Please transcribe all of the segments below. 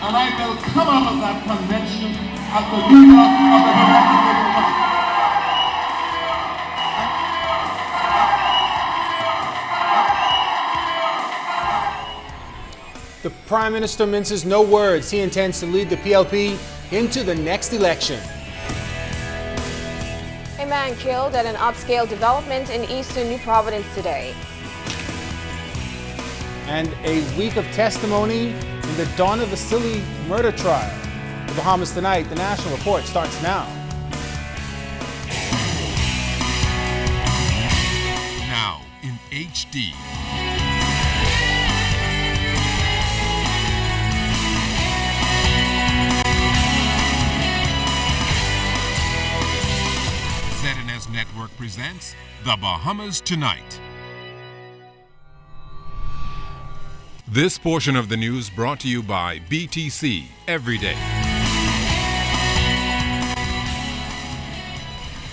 and I will come out of that convention as the leader of the Progressive Liberal Party. The Prime Minister minces no words. He intends to lead the PLP into the next election. A man killed at an upscale development in eastern New Providence today. And a week of testimony in the Donna Vasily murder trial. The Bahamas Tonight, the National Report starts now. Now in HD. ZNS Network presents The Bahamas Tonight. This portion of the news brought to you by BTC Every Day.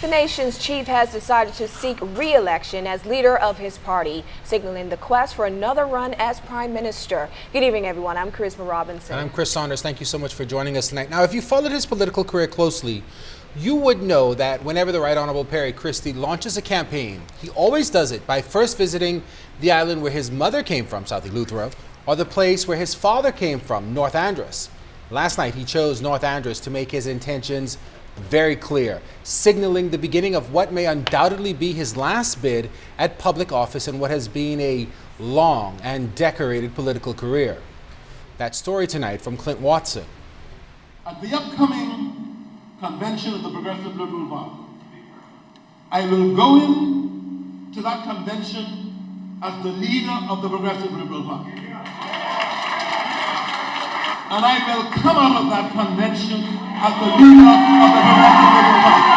The nation's chief has decided to seek re-election as leader of his party, signaling the quest for another run as prime minister. Good evening, everyone. I'm Charisma Robinson. And I'm Chris Saunders. Thank you so much for joining us tonight. Now, if you followed his political career closely, you would know that whenever the Right Honorable Perry Christie launches a campaign, he always does it by first visiting the island where his mother came from, South Eleuthera, or the place where his father came from, North Andros. Last night, he chose North Andros to make his intentions very clear, signaling the beginning of what may undoubtedly be his last bid at public office in what has been a long and decorated political career. That story tonight from Clint Watson. At the upcoming convention of the Progressive Liberal Party, I will go in to that convention as the leader of the Progressive Liberal Party. And I will come out of that convention as the leader of the Progressive Liberal Party.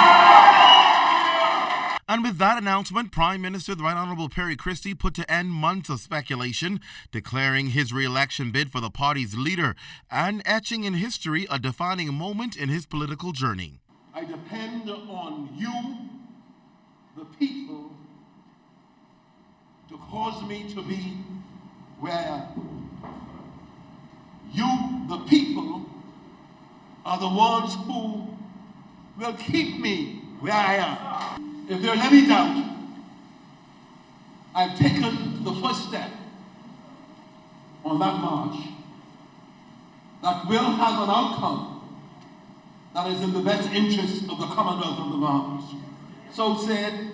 And with that announcement, Prime Minister the Right Honorable Perry Christie put to end months of speculation, declaring his re-election bid for the party's leader and etching in history a defining moment in his political journey. I depend on you, the people, to cause me to be where I am. You, the people, are the ones who will keep me where I am. If there's any doubt, I've taken the first step on that march that will have an outcome that is in the best interest of the Commonwealth of the Bahamas. So said,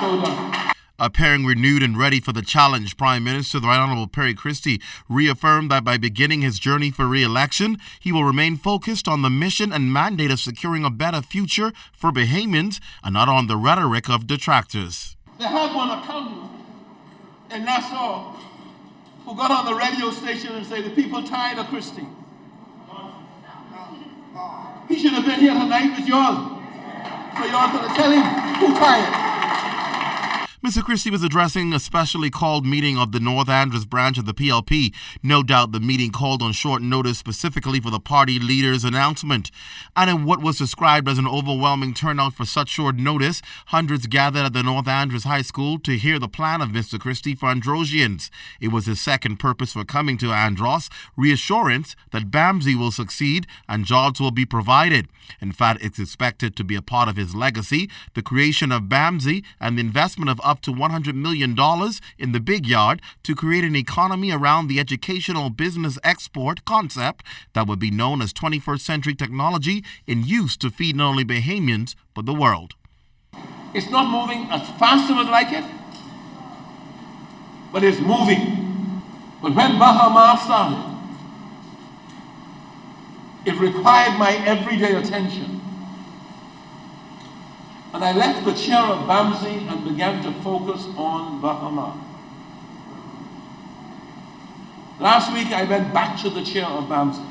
so done. Appearing renewed and ready for the challenge, Prime Minister the Right Honorable Perry Christie reaffirmed that by beginning his journey for re-election, he will remain focused on the mission and mandate of securing a better future for Bahamians and not on the rhetoric of detractors. They had one accountant in Nassau who got on the radio station and said, the people tired of Christie. He should have been here tonight with y'all. So y'all gonna tell him who tired. Mr. Christie was addressing a specially called meeting of the North Andros branch of the PLP. No doubt the meeting called on short notice specifically for the party leader's announcement. And in what was described as an overwhelming turnout for such short notice, hundreds gathered at the North Andros High School to hear the plan of Mr. Christie for Androsians. It was his second purpose for coming to Andros, reassurance that BAMSI will succeed and jobs will be provided. In fact, it's expected to be a part of his legacy, the creation of BAMSI and the investment of up to $100 million in the big yard to create an economy around the educational business export concept that would be known as 21st century technology in use to feed not only Bahamians, but the world. It's not moving as fast as we would like it, but it's moving. But when Bahamas started, it required my everyday attention. And I left the chair of BAMSI and began to focus on Bahamas. Last week I went back to the chair of BAMSI.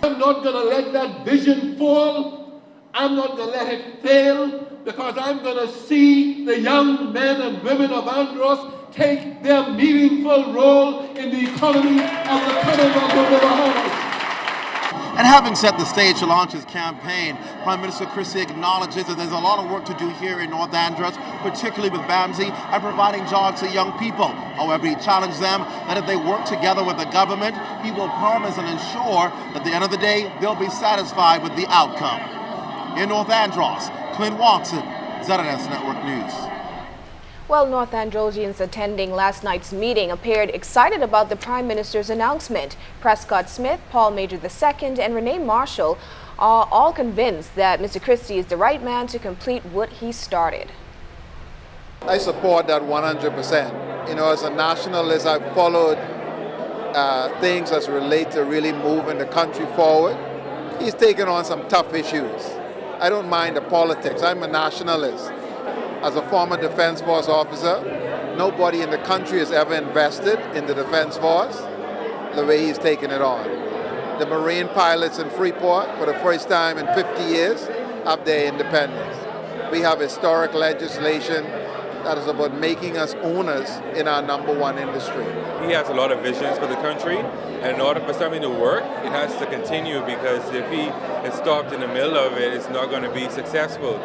I'm not going to let that vision fall. I'm not going to let it fail, because I'm going to see the young men and women of Andros take their meaningful role in the economy of the Commonwealth of the Bahamas. And having set the stage to launch his campaign, Prime Minister Christie acknowledges that there's a lot of work to do here in North Andros, particularly with BAMSI, and providing jobs to young people. However, he challenged them that if they work together with the government, he will promise and ensure that at the end of the day, they'll be satisfied with the outcome. In North Andros, Clint Watson, ZNS Network News. Well, North Androsians attending last night's meeting appeared excited about the Prime Minister's announcement. Prescott Smith, Paul Major II, and Renee Marshall are all convinced that Mr. Christie is the right man to complete what he started. I support that 100%. You know, as a nationalist, I've followed things as relate to really moving the country forward. He's taken on some tough issues. I don't mind the politics. I'm a nationalist. As a former Defense Force officer, nobody in the country has ever invested in the Defense Force the way he's taken it on. The Marine pilots in Freeport, for the first time in 50 years, have their independence. We have historic legislation that is about making us owners in our #1 industry. He has a lot of visions for the country, and in order for something to work, it has to continue, because if he is stopped in the middle of it, it's not going to be successful.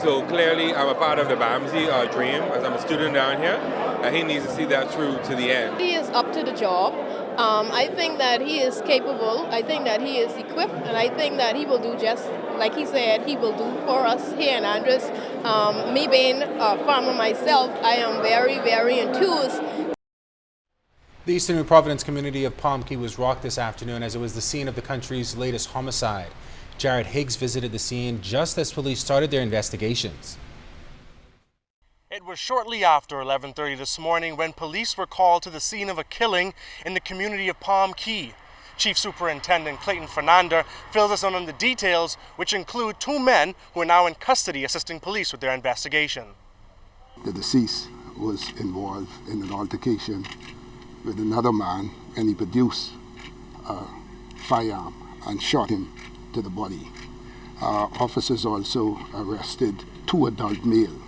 So clearly, I'm a part of the BAMSI dream, as I'm a student down here, and he needs to see that through to the end. He is up to the job. I think that he is capable. I think that he is equipped, and I think that he will do just like he said he will do for us here in Andros. Me being a farmer myself, I am very, very enthused. The Eastern New Providence community of Palm Key was rocked this afternoon as it was the scene of the country's latest homicide. Jared Higgs visited the scene just as police started their investigations. It was shortly after 11:30 this morning when police were called to the scene of a killing in the community of Palm Key. Chief Superintendent Clayton Fernanda fills us in on the details, which include 2 men who are now in custody assisting police with their investigation. The deceased was involved in an altercation with another man, and he produced a firearm and shot him to the body. Officers also arrested 2 adult males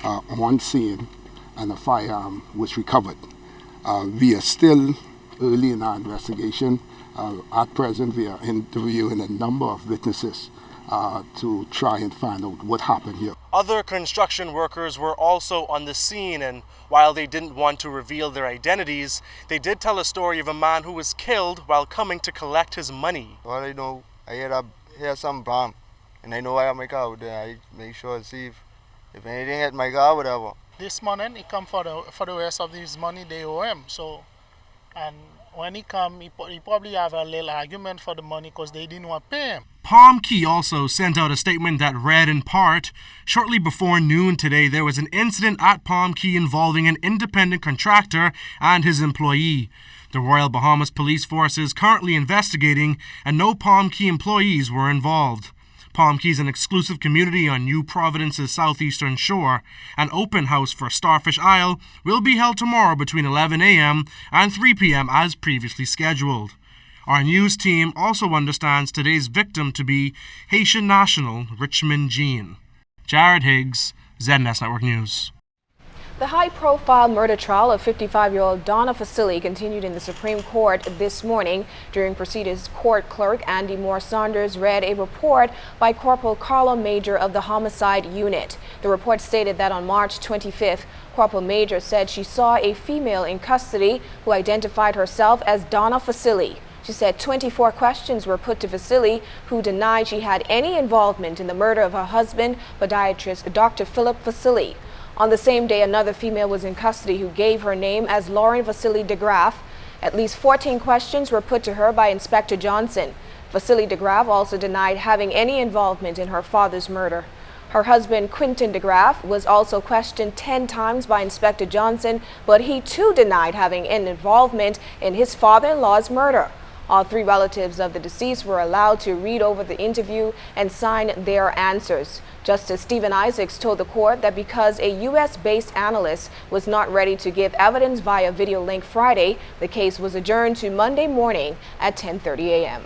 on scene, and a firearm was recovered. We are still early in our investigation. At present, we are interviewing a number of witnesses to try and find out what happened here. Other construction workers were also on the scene, and while they didn't want to reveal their identities, they did tell a story of a man who was killed while coming to collect his money. All I know, I hear some bomb, and I know I have my car out there. I make sure to see if anything hit my car, whatever. This morning, he come for the rest of his money they owe him. So, and when he come, he probably have a little argument for the money because they didn't want to pay him. Palm Key also sent out a statement that read in part, shortly before noon today, there was an incident at Palm Key involving an independent contractor and his employee. The Royal Bahamas Police Force is currently investigating, and no Palm Key employees were involved. Palm Key is an exclusive community on New Providence's southeastern shore. An open house for Starfish Isle will be held tomorrow between 11 a.m. and 3 p.m. as previously scheduled. Our news team also understands today's victim to be Haitian national Richmond Jean. Jared Higgs, ZNS Network News. The high-profile murder trial of 55-year-old Donna Facili continued in the Supreme Court this morning. During proceedings, court clerk Andy Moore Saunders read a report by Corporal Carlo Major of the Homicide Unit. The report stated that on March 25th, Corporal Major said she saw a female in custody who identified herself as Donna Facili. She said 24 questions were put to Facili, who denied she had any involvement in the murder of her husband, podiatrist Dr. Philip Facili. On the same day, another female was in custody who gave her name as Lauren Vasily DeGraff. At least 14 questions were put to her by Inspector Johnson. Vasily DeGraff also denied having any involvement in her father's murder. Her husband, Quentin DeGraff, was also questioned 10 times by Inspector Johnson, but he too denied having any involvement in his father-in-law's murder. All 3 relatives of the deceased were allowed to read over the interview and sign their answers. Justice Stephen Isaacs told the court that because a U.S.-based analyst was not ready to give evidence via video link Friday, the case was adjourned to Monday morning at 10:30 a.m.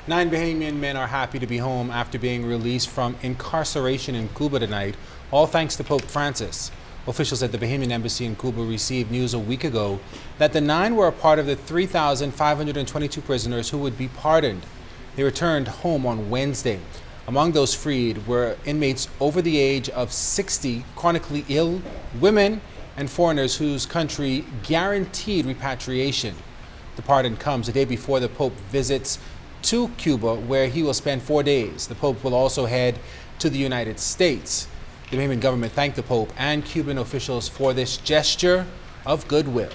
9 Bahamian men are happy to be home after being released from incarceration in Cuba tonight, all thanks to Pope Francis. Officials at the Bahamian Embassy in Cuba received news a week ago that the 9 were a part of the 3,522 prisoners who would be pardoned. They returned home on Wednesday. Among those freed were inmates over the age of 60, chronically ill, women, and foreigners whose country guaranteed repatriation. The pardon comes a day before the Pope visits to Cuba, where he will spend 4 days. The Pope will also head to the United States. The Bahamian government thanked the Pope and Cuban officials for this gesture of goodwill.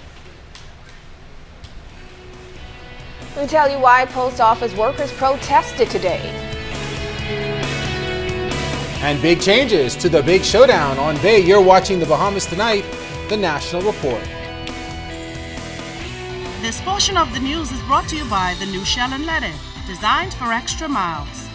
Let me tell you why post office workers protested today. And big changes to the big showdown on Bay. You're watching the Bahamas Tonight, the National Report. This portion of the news is brought to you by the new Shell and Letty, designed for extra miles.